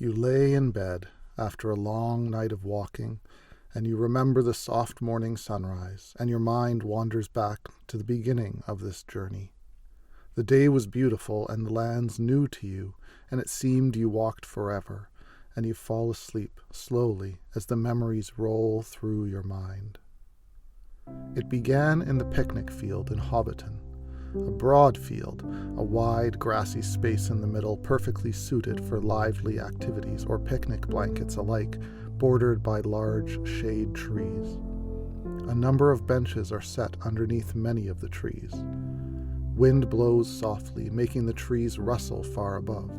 You lay in bed after a long night of walking, and you remember the soft morning sunrise, and your mind wanders back to the beginning of this journey. The day was beautiful, and the lands new to you, and it seemed you walked forever, and you fall asleep slowly as the memories roll through your mind. It began in the picnic field in Hobbiton, a broad field, a wide grassy space in the middle perfectly suited for lively activities or picnic blankets alike, bordered by large shade trees. A number of benches are set underneath many of the trees. Wind blows softly, making the trees rustle far above.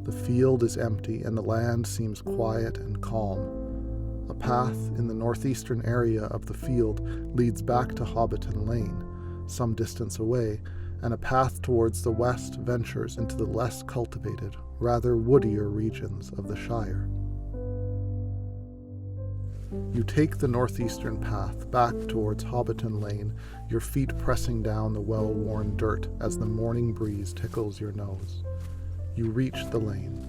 The field is empty and the land seems quiet and calm. A path in the northeastern area of the field leads back to Hobbiton Lane, some distance away, and a path towards the west ventures into the less cultivated, rather woodier regions of the Shire. You take the northeastern path back towards Hobbiton Lane, your feet pressing down the well-worn dirt as the morning breeze tickles your nose. You reach the lane.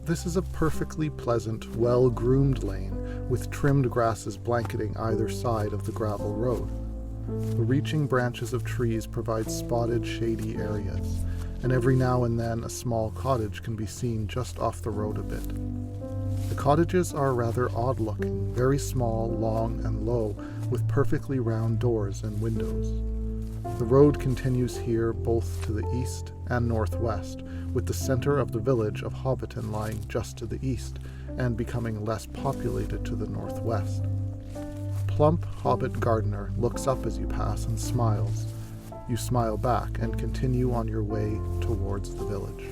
This is a perfectly pleasant, well-groomed lane with trimmed grasses blanketing either side of the gravel road. The reaching branches of trees provide spotted, shady areas, and every now and then a small cottage can be seen just off the road a bit. The cottages are rather odd-looking, very small, long, and low, with perfectly round doors and windows. The road continues here both to the east and northwest, with the center of the village of Hobbiton lying just to the east and becoming less populated to the northwest. Plump hobbit gardener looks up as you pass and smiles. You smile back and continue on your way towards the village.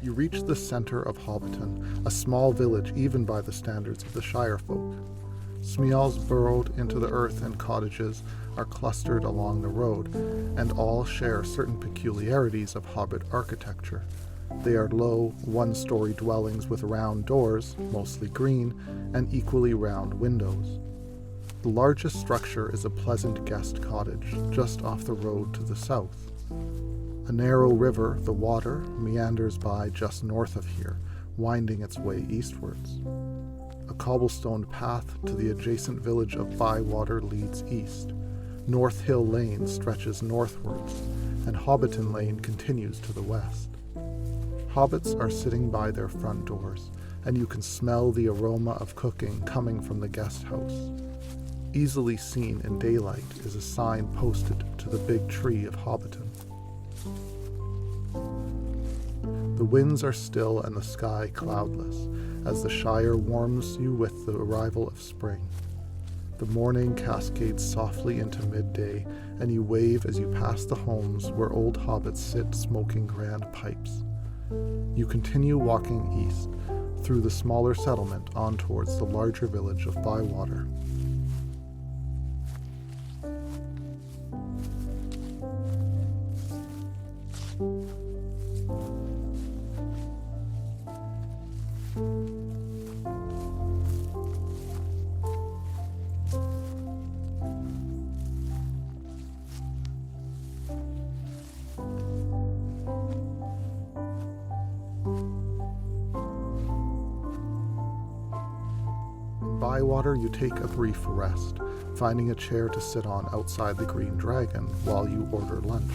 You reach the center of Hobbiton, a small village even by the standards of the Shire folk. Smeals burrowed into the earth and cottages are clustered along the road, and all share certain peculiarities of Hobbit architecture. They are low, one-story dwellings with round doors, mostly green, and equally round windows. The largest structure is a pleasant guest cottage, just off the road to the south. A narrow river, the Water, meanders by just north of here, winding its way eastwards. A cobblestoned path to the adjacent village of Bywater leads east. North Hill Lane stretches northwards, and Hobbiton Lane continues to the west. Hobbits are sitting by their front doors, and you can smell the aroma of cooking coming from the guest house. Easily seen in daylight is a sign posted to the big tree of Hobbiton. The winds are still and the sky cloudless, as the Shire warms you with the arrival of spring. The morning cascades softly into midday, and you wave as you pass the homes where old hobbits sit smoking grand pipes. You continue walking east, through the smaller settlement on towards the larger village of Bywater. Bywater, you take a brief rest, finding a chair to sit on outside the Green Dragon while you order lunch.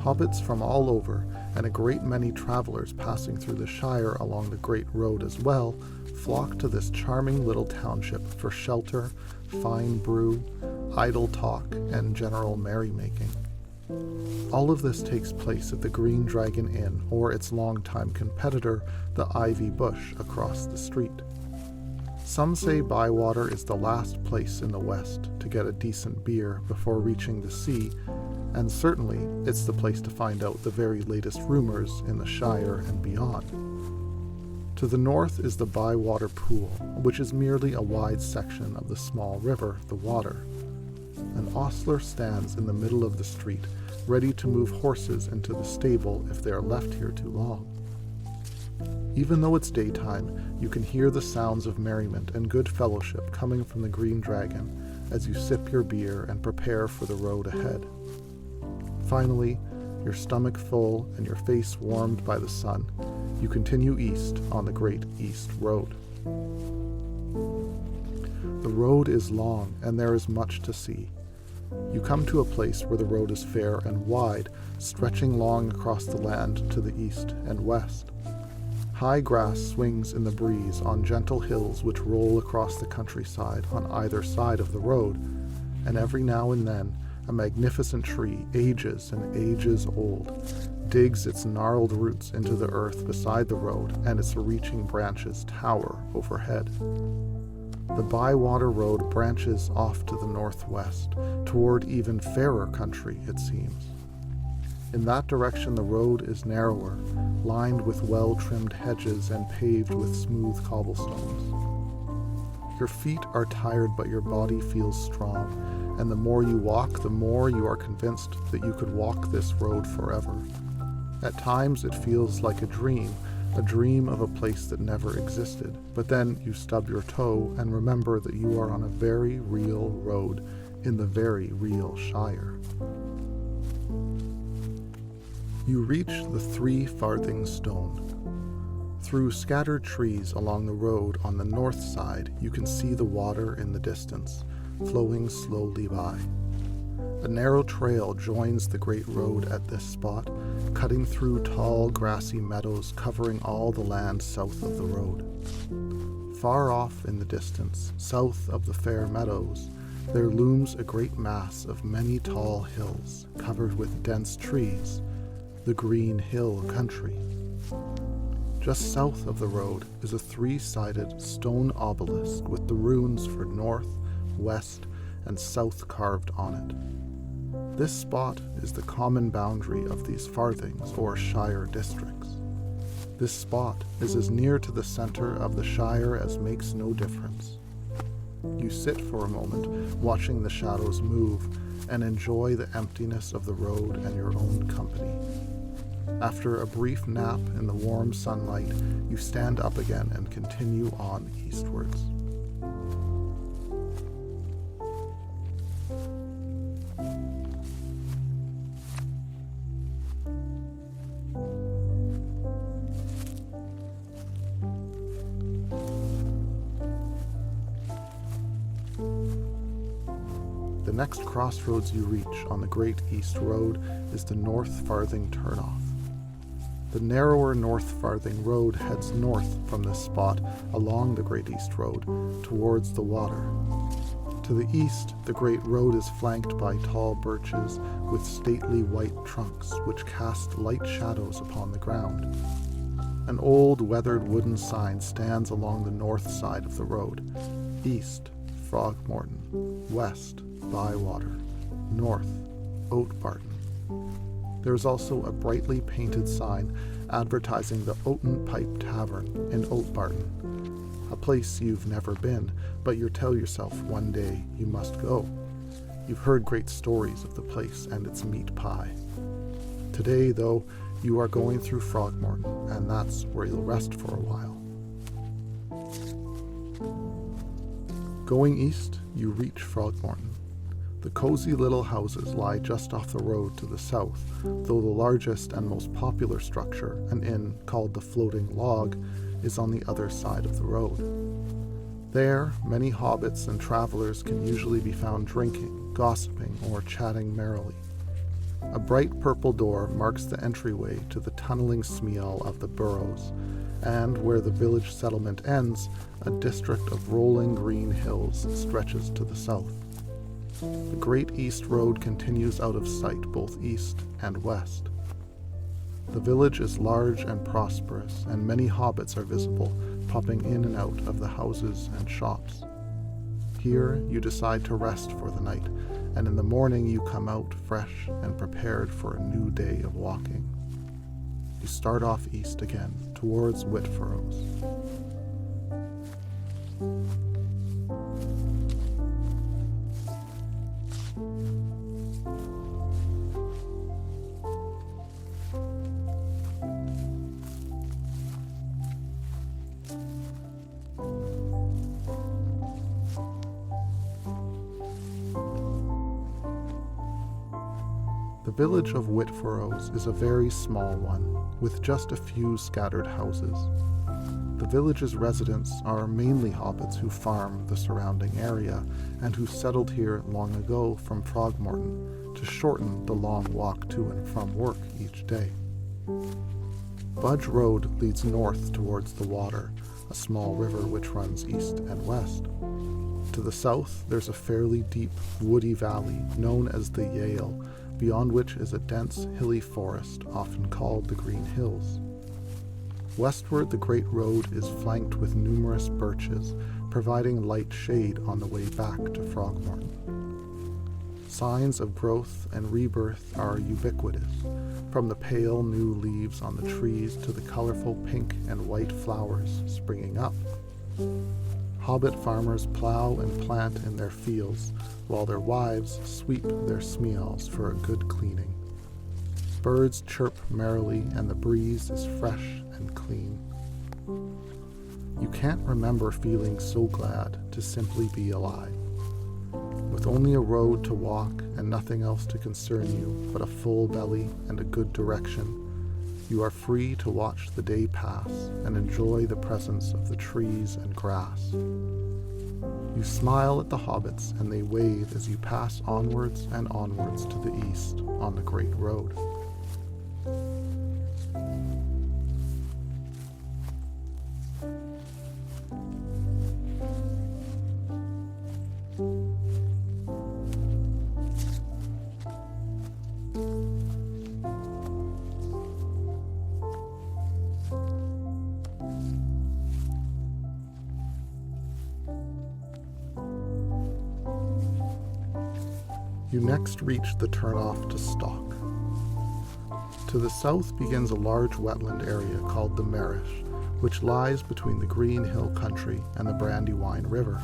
Hobbits from all over, and a great many travelers passing through the Shire along the Great Road as well, flock to this charming little township for shelter, fine brew, idle talk, and general merrymaking. All of this takes place at the Green Dragon Inn, or its longtime competitor, the Ivy Bush, across the street. Some say Bywater is the last place in the West to get a decent beer before reaching the sea, and certainly it's the place to find out the very latest rumors in the Shire and beyond. To the north is the Bywater Pool, which is merely a wide section of the small river, the Water. An ostler stands in the middle of the street, ready to move horses into the stable if they are left here too long. Even though it's daytime, you can hear the sounds of merriment and good fellowship coming from the Green Dragon as you sip your beer and prepare for the road ahead. Finally, your stomach full and your face warmed by the sun, you continue east on the Great East Road. The road is long and there is much to see. You come to a place where the road is fair and wide, stretching long across the land to the east and west. High grass swings in the breeze on gentle hills which roll across the countryside on either side of the road, and every now and then a magnificent tree, ages and ages old, digs its gnarled roots into the earth beside the road, and its reaching branches tower overhead. The Bywater Road branches off to the northwest, toward even fairer country, it seems. In that direction the road is narrower, lined with well-trimmed hedges and paved with smooth cobblestones. Your feet are tired, but your body feels strong, and the more you walk, the more you are convinced that you could walk this road forever. At times it feels like a dream of a place that never existed, but then you stub your toe and remember that you are on a very real road in the very real Shire. You reach the 3 Farthing Stone. Through scattered trees along the road on the north side, you can see the water in the distance, flowing slowly by. A narrow trail joins the great road at this spot, cutting through tall grassy meadows covering all the land south of the road. Far off in the distance, south of the fair meadows, there looms a great mass of many tall hills covered with dense trees, the Green Hill Country. Just south of the road is a 3-sided stone obelisk with the runes for north, west, and south carved on it. This spot is the common boundary of these farthings or shire districts. This spot is as near to the center of the shire as makes no difference. You sit for a moment, watching the shadows move, and enjoy the emptiness of the road and your own company. After a brief nap in the warm sunlight, you stand up again and continue on eastwards. The next crossroads you reach on the Great East Road is the North Farthing turnoff. The narrower North Farthing Road heads north from this spot along the Great East Road towards the water. To the east, the Great Road is flanked by tall birches with stately white trunks which cast light shadows upon the ground. An old weathered wooden sign stands along the north side of the road. East, Frogmorton. West, Bywater. North, Oatbarton. There is also a brightly painted sign advertising the Oaten Pipe Tavern in Oatbarton, a place you've never been, but you tell yourself one day you must go. You've heard great stories of the place and its meat pie. Today, though, you are going through Frogmorton, and that's where you'll rest for a while. Going east, you reach Frogmorton. The cozy little houses lie just off the road to the south, though the largest and most popular structure, an inn called the Floating Log, is on the other side of the road. There, many hobbits and travelers can usually be found drinking, gossiping, or chatting merrily. A bright purple door marks the entryway to the tunneling smeal of the burrows, and where the village settlement ends, a district of rolling green hills stretches to the south. The Great East Road continues out of sight both east and west. The village is large and prosperous, and many hobbits are visible, popping in and out of the houses and shops. Here you decide to rest for the night, and in the morning you come out fresh and prepared for a new day of walking. you start off east again, towards Whitfurrows. The village of Whitfurrows is a very small one, with just a few scattered houses. The village's residents are mainly hobbits who farm the surrounding area and who settled here long ago from Frogmorton to shorten the long walk to and from work each day. Budge Road leads north towards the water, a small river which runs east and west. To the south, there's a fairly deep, woody valley known as the Yale, beyond which is a dense, hilly forest, often called the Green Hills. Westward, the Great Road is flanked with numerous birches, providing light shade on the way back to Frogmorton. Signs of growth and rebirth are ubiquitous, from the pale new leaves on the trees to the colorful pink and white flowers springing up. Hobbit farmers plow and plant in their fields, while their wives sweep their smeals for a good cleaning. Birds chirp merrily, and the breeze is fresh and clean. You can't remember feeling so glad to simply be alive. With only a road to walk and nothing else to concern you but a full belly and a good direction, you are free to watch the day pass and enjoy the presence of the trees and grass. You smile at the hobbits and they wave as you pass onwards and onwards to the east on the Great Road. You next reach the turnoff to Stock. To the south begins a large wetland area called the Marish, which lies between the Green Hill country and the Brandywine River.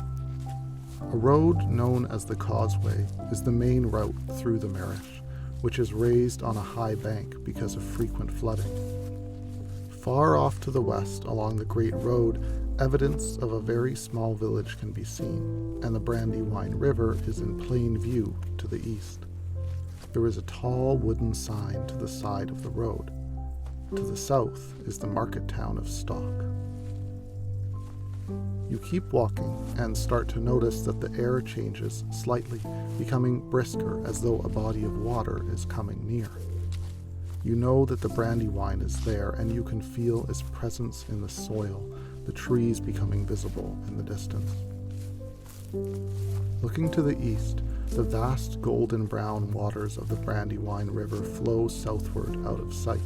A road known as the Causeway is the main route through the Marish, which is raised on a high bank because of frequent flooding. Far off to the west along the Great Road, evidence of a very small village can be seen, and the Brandywine River is in plain view to the east. There is a tall wooden sign to the side of the road. To the south is the market town of Stock. You keep walking and start to notice that the air changes slightly, becoming brisker as though a body of water is coming near. You know that the Brandywine is there, and you can feel its presence in the soil, the trees becoming visible in the distance. Looking to the east, the vast golden brown waters of the Brandywine River flow southward out of sight.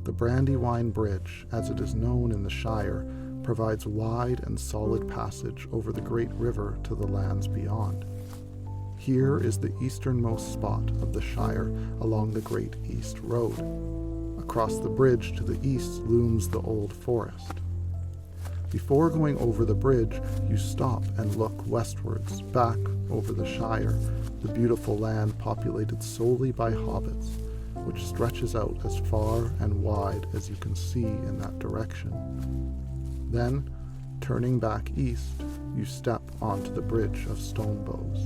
The Brandywine Bridge, as it is known in the Shire, provides wide and solid passage over the great river to the lands beyond. Here is the easternmost spot of the Shire along the Great East Road. Across the bridge to the east looms the Old Forest. Before going over the bridge, you stop and look westwards, back over the Shire, the beautiful land populated solely by hobbits, which stretches out as far and wide as you can see in that direction. Then, turning back east, you step onto the bridge of Stonebows.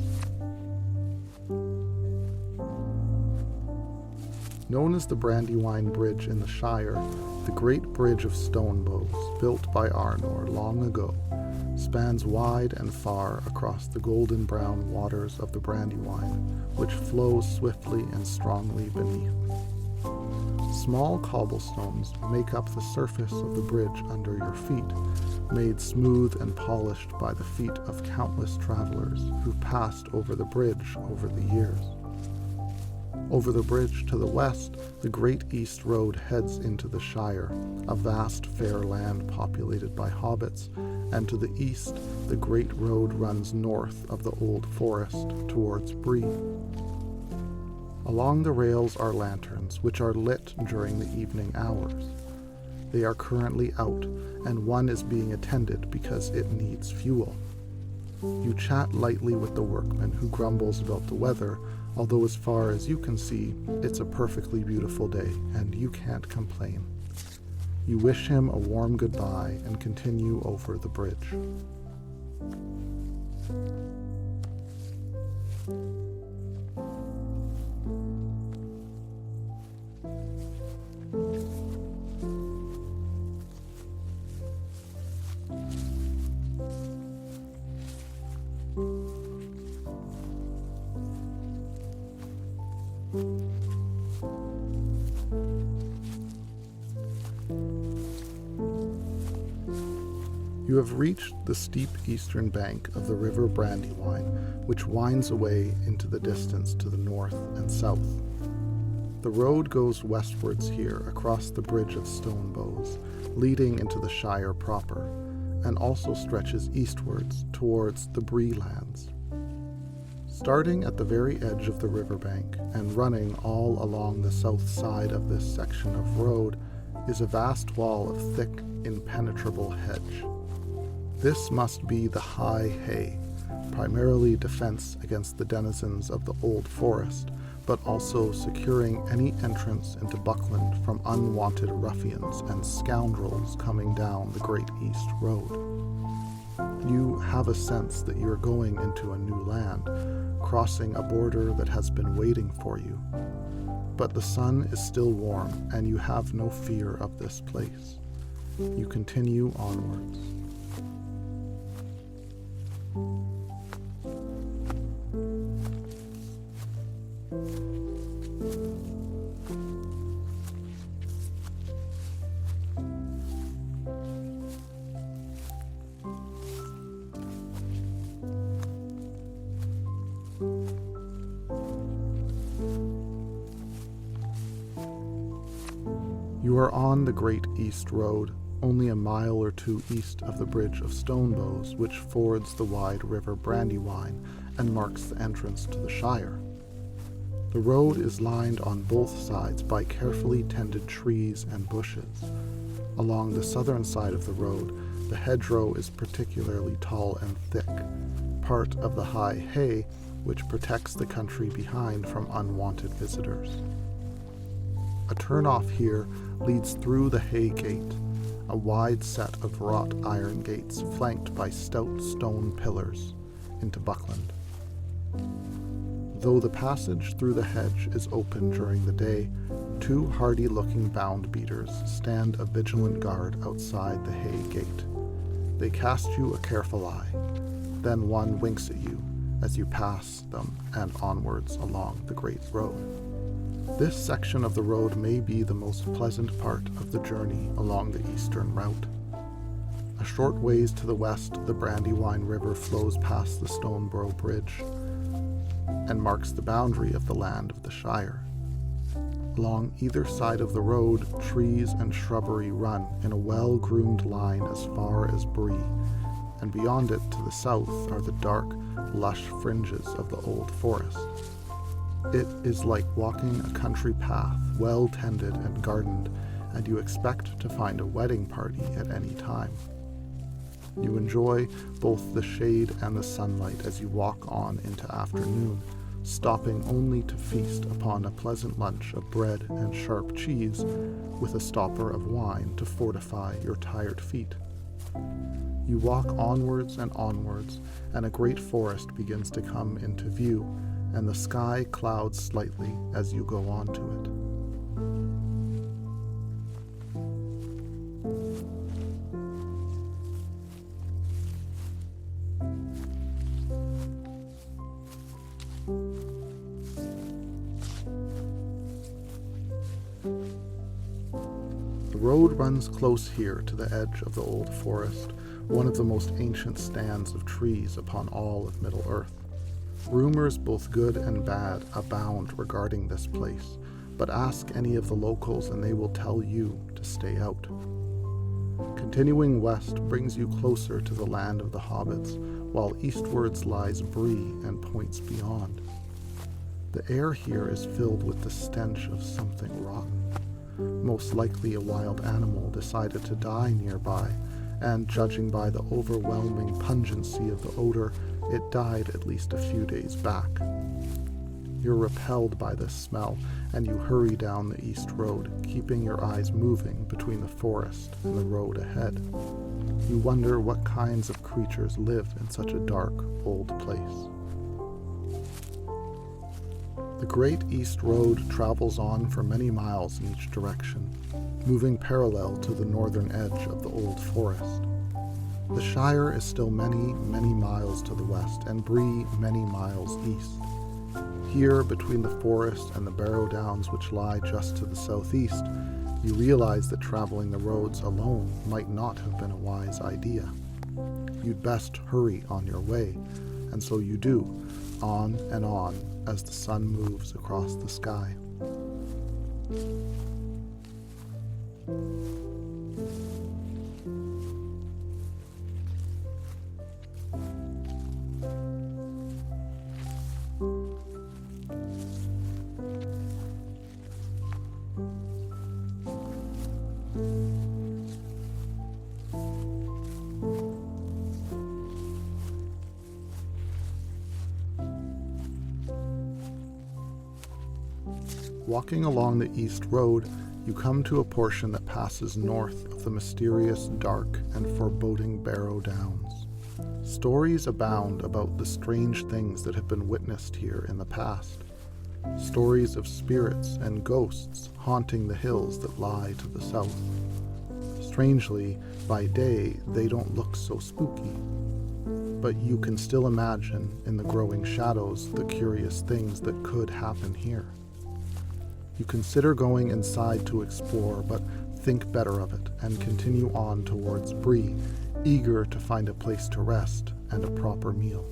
Known as the Brandywine Bridge in the Shire, the Great Bridge of Stonebows, built by Arnor long ago, spans wide and far across the golden brown waters of the Brandywine, which flows swiftly and strongly beneath. Small cobblestones make up the surface of the bridge under your feet, made smooth and polished by the feet of countless travelers who've passed over the bridge over the years. Over the bridge to the west, the Great East Road heads into the Shire, a vast fair land populated by hobbits, and to the east, the Great Road runs north of the Old Forest towards Bree. Along the rails are lanterns, which are lit during the evening hours. They are currently out, and one is being attended because it needs fuel. You chat lightly with the workman, who grumbles about the weather, although as far as you can see, it's a perfectly beautiful day, and you can't complain. You wish him a warm goodbye and continue over the bridge. You have reached the steep eastern bank of the river Brandywine, which winds away into the distance to the north and south. The road goes westwards here across the bridge of stone bows, leading into the Shire proper, and also stretches eastwards towards the Bree lands. Starting at the very edge of the riverbank and running all along the south side of this section of road is a vast wall of thick, impenetrable hedge. This must be the High Hay, primarily defense against the denizens of the Old Forest, but also securing any entrance into Buckland from unwanted ruffians and scoundrels coming down the Great East Road. You have a sense that you're going into a new land, crossing a border that has been waiting for you. But the sun is still warm, and you have no fear of this place. You continue onwards. You are on the Great East Road, only a mile or two east of the Bridge of Stone Bows, which fords the wide river Brandywine and marks the entrance to the Shire. The road is lined on both sides by carefully tended trees and bushes. Along the southern side of the road, the hedgerow is particularly tall and thick, part of the High Hay, which protects the country behind from unwanted visitors. A turnoff here leads through the Hay Gate, a wide set of wrought iron gates flanked by stout stone pillars, into Buckland. Though the passage through the hedge is open during the day, two hardy-looking bound beaters stand a vigilant guard outside the Hay Gate. They cast you a careful eye, then one winks at you as you pass them and onwards along the great road. This section of the road may be the most pleasant part of the journey along the eastern route. A short ways to the west, the Brandywine River flows past the Stoneborough Bridge and marks the boundary of the land of the Shire. Along either side of the road, trees and shrubbery run in a well-groomed line as far as Bree, and beyond it to the south are the dark, lush fringes of the Old Forest. It is like walking a country path, well tended and gardened, and you expect to find a wedding party at any time. You enjoy both the shade and the sunlight as you walk on into afternoon, stopping only to feast upon a pleasant lunch of bread and sharp cheese, with a stopper of wine to fortify your tired feet. You walk onwards, and a great forest begins to come into view, and the sky clouds slightly as you go on to it. The road runs close here to the edge of the Old Forest, one of the most ancient stands of trees upon all of Middle-earth. Rumors, both good and bad, abound regarding this place, but ask any of the locals and they will tell you to stay out. Continuing west brings you closer to the land of the hobbits, while eastwards lies Bree and points beyond. The air here is filled with the stench of something rotten. Most likely a wild animal decided to die nearby, and judging by the overwhelming pungency of the odor, it died at least a few days back. You're repelled by this smell, and you hurry down the east road, keeping your eyes moving between the forest and the road ahead. You wonder what kinds of creatures live in such a dark, old place. The Great East Road travels on for many miles in each direction, moving parallel to the northern edge of the old forest. The Shire is still many, many miles to the west, and Bree many miles east. Here, between the forest and the Barrow Downs which lie just to the southeast, you realize that traveling the roads alone might not have been a wise idea. You'd best hurry on your way, and so you do, on and on, as the sun moves across the sky. Walking along the East Road, you come to a portion that passes north of the mysterious, dark, and foreboding Barrow Downs. Stories abound about the strange things that have been witnessed here in the past. Stories of spirits and ghosts haunting the hills that lie to the south. Strangely, by day, they don't look so spooky. But you can still imagine, in the growing shadows, the curious things that could happen here. You consider going inside to explore, but think better of it and continue on towards Bree, eager to find a place to rest and a proper meal.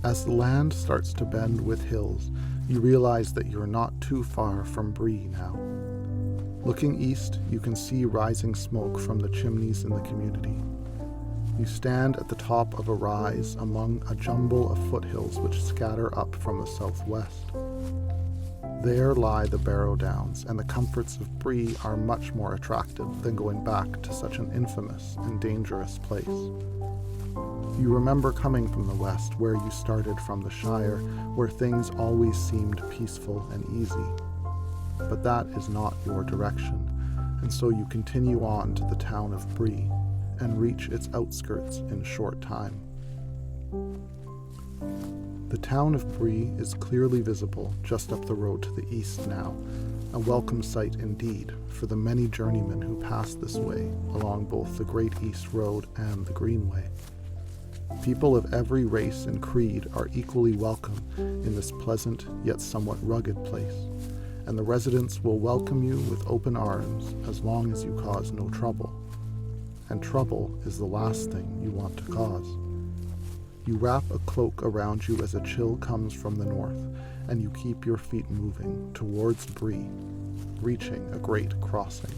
As the land starts to bend with hills, you realize that you're not too far from Bree now. Looking east, you can see rising smoke from the chimneys in the community. You stand at the top of a rise among a jumble of foothills which scatter up from the southwest. There lie the Barrow Downs, and the comforts of Bree are much more attractive than going back to such an infamous and dangerous place. You remember coming from the west, where you started from the Shire, where things always seemed peaceful and easy. But that is not your direction, and so you continue on to the town of Bree, and reach its outskirts in short time. The town of Bree is clearly visible just up the road to the east now, a welcome sight indeed for the many journeymen who pass this way along both the Great East Road and the Greenway. People of every race and creed are equally welcome in this pleasant yet somewhat rugged place, and the residents will welcome you with open arms as long as you cause no trouble. And trouble is the last thing you want to cause. You wrap a cloak around you as a chill comes from the north, and you keep your feet moving towards Bree, reaching a great crossing.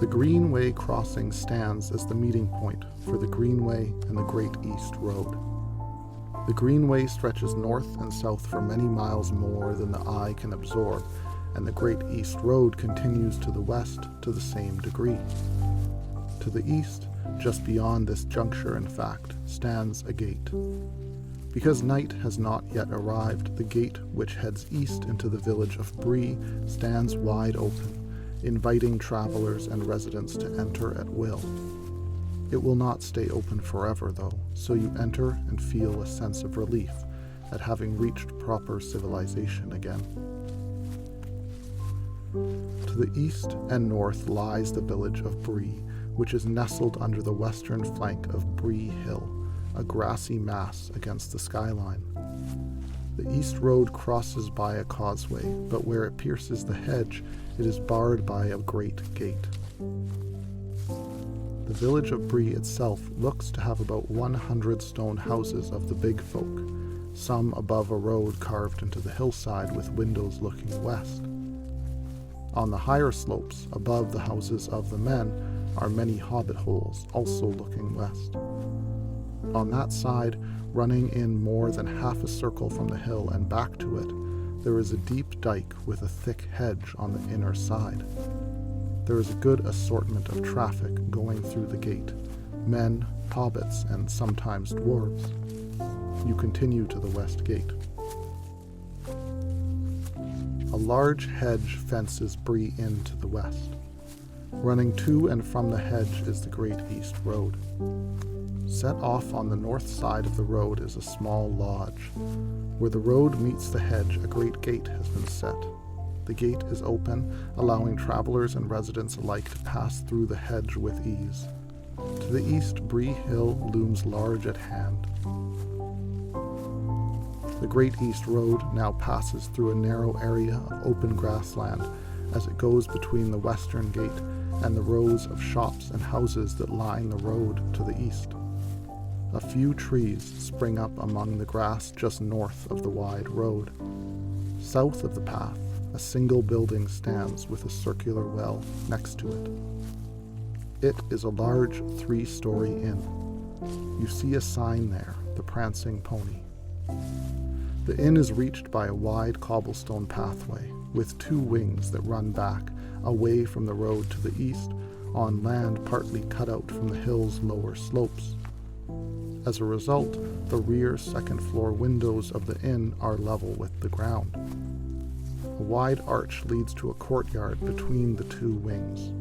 The Greenway crossing stands as the meeting point for the Greenway and the Great East Road. The Greenway stretches north and south for many miles more than the eye can absorb, and the Great East Road continues to the west to the same degree. To the east, just beyond this juncture, in fact, stands a gate. Because night has not yet arrived, the gate which heads east into the village of Bree stands wide open, inviting travelers and residents to enter at will. It will not stay open forever, though, so you enter and feel a sense of relief at having reached proper civilization again. To the east and north lies the village of Bree, which is nestled under the western flank of Bree Hill, a grassy mass against the skyline. The east road crosses by a causeway, but where it pierces the hedge, it is barred by a great gate. The village of Bree itself looks to have about 100 stone houses of the big folk, some above a road carved into the hillside with windows looking west. On the higher slopes, above the houses of the men, are many hobbit holes, also looking west. On that side, running in more than half a circle from the hill and back to it, there is a deep dike with a thick hedge on the inner side. There is a good assortment of traffic going through the gate, men, hobbits, and sometimes dwarves. You continue to the west gate. A large hedge fences Bree in to the west. Running to and from the hedge is the Great East Road. Set off on the north side of the road is a small lodge. Where the road meets the hedge, a great gate has been set. The gate is open, allowing travelers and residents alike to pass through the hedge with ease. To the east, Bree Hill looms large at hand. The Great East Road now passes through a narrow area of open grassland as it goes between the western gate and the rows of shops and houses that line the road to the east. A few trees spring up among the grass just north of the wide road. South of the path, a single building stands with a circular well next to it. It is a large 3-story inn. You see a sign there, the Prancing Pony. The inn is reached by a wide cobblestone pathway with 2 wings that run back away from the road to the east on land partly cut out from the hill's lower slopes. As a result, the rear second-floor windows of the inn are level with the ground. A wide arch leads to a courtyard between the 2 wings.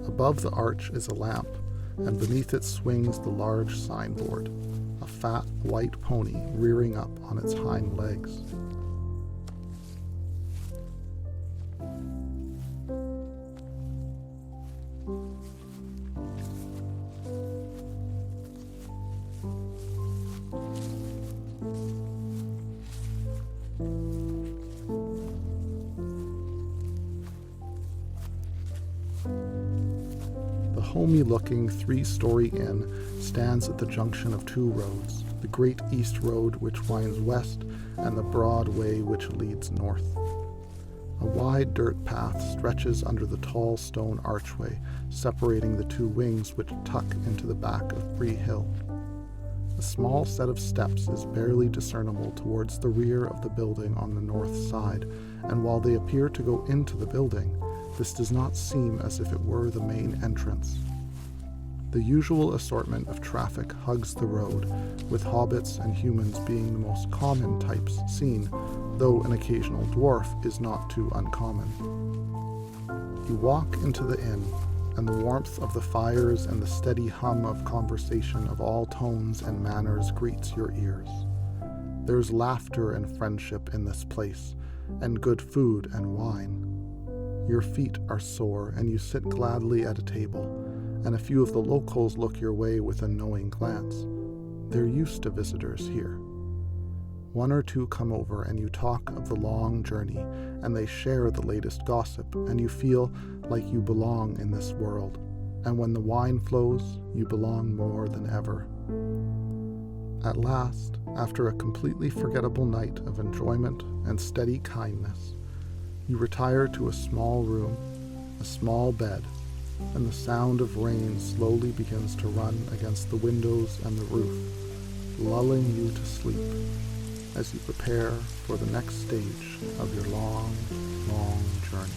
Above the arch is a lamp, and beneath it swings the large signboard, a fat white pony rearing up on its hind legs. The homey-looking 3-story inn stands at the junction of 2 roads, the Great East Road which winds west and the broad way which leads north. A wide dirt path stretches under the tall stone archway separating the 2 wings which tuck into the back of Bree Hill. A small set of steps is barely discernible towards the rear of the building on the north side, and while they appear to go into the building, this does not seem as if it were the main entrance. The usual assortment of traffic hugs the road, with hobbits and humans being the most common types seen, though an occasional dwarf is not too uncommon. You walk into the inn, and the warmth of the fires and the steady hum of conversation of all tones and manners greets your ears. There's laughter and friendship in this place, and good food and wine. Your feet are sore, and you sit gladly at a table, and a few of the locals look your way with a knowing glance. They're used to visitors here. 1 or 2 come over, and you talk of the long journey, and they share the latest gossip, and you feel like you belong in this world. And when the wine flows, you belong more than ever. At last, after a completely forgettable night of enjoyment and steady kindness, you retire to a small room, a small bed, and the sound of rain slowly begins to run against the windows and the roof, lulling you to sleep as you prepare for the next stage of your long, long journey.